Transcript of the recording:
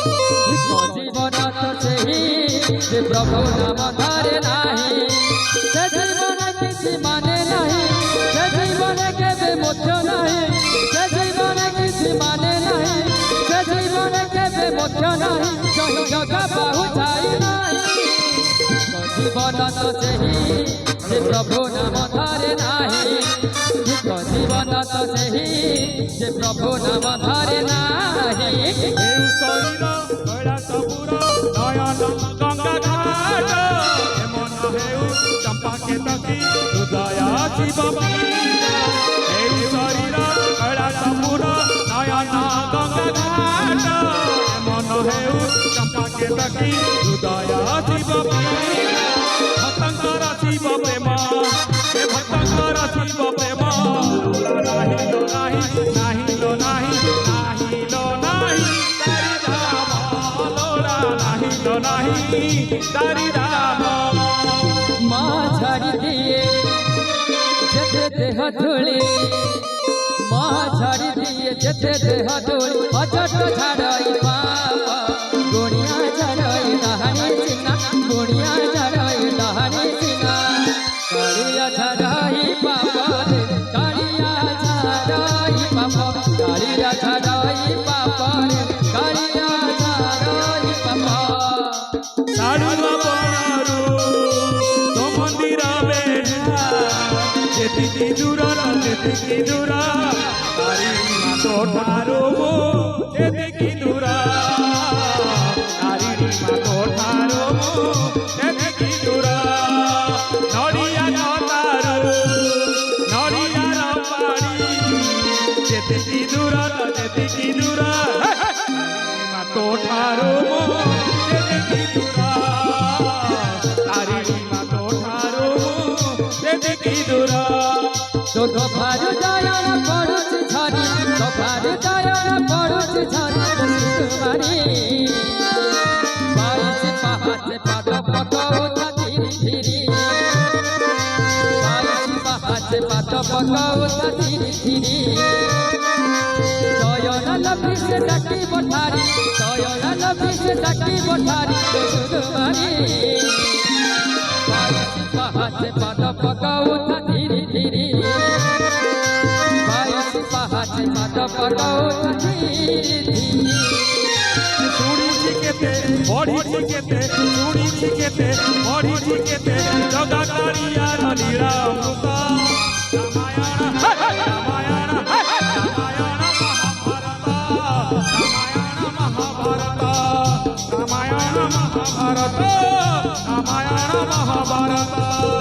जीवन तो सही जे प्रभु नाम धरे नाही से जीवन किसी माने नहीं से जीवन केबे मोक्ष नहीं से जीवन किसी माने नहीं से जीवन केबे मोक्ष नहीं जही जग बहु जाई नहीं जीवन तो सही जे प्रभु नाम धरे नाही जीवन तो सही जे प्रभु नाम धरे नाही शरीर कैलासपुर नयन गंगा घाट मन हेउ चंपा के तकी हृदय शिव शरीर कैलासपुर नयन गंगा घाट मन हेउ चंपा के तकी हृदय शिव भक्तंकर शिव प्रेम भक्तंकर शिव प्रेम नाही लो नाही नाही लो नाही नाही लो नाही नहीं तारी राम माँ झाड़ी दिए जते देह धूली माँ झाड़ी दिए जते देह धूली अजट झाड़ाई पापा गुड़िया झाड़ाई दहानी सिना गुड़िया झाड़ाई दहानी सिना कालिया झाड़ाई पापा रे कालिया झाड़ाई पापा कालिया झाड़ाई पापा रे कालिया झाड़ाई पापा साड़ुआ बनारू तो मंदिर बेढ़ा जेतिकी दूर जेतिकी दूर तारी मातो ठारो जेतिकी दूर तारी मातो ठारो जेतिकी दूर नड़िया नतारू नड़िया रपाड़ी जेतिकी दूर मातो ठारो तो दोपहर दयाल पड़ुछ झरी दोपहर दयाल पड़ुछ झरी सुकुमारी बाईस पहाड़ पाद पकौता धीरे धीरे बाईस पहाड़ पाद पकौता धीरे धीरे दयाल नबी से डाकी बठारी दयाल नबी से डाकी बठारी सुकुमारी बाईस पहाड़ पाद पकौता धीरे धीरे सुड़ी छिकेते बड़ी छिकेते सुड़ी छिकेते बड़ी छिकेते जगा कारिया नीरा अमृत रामायण रामायण रामायण महाभारत रामायण महाभारत रामायण महाभारत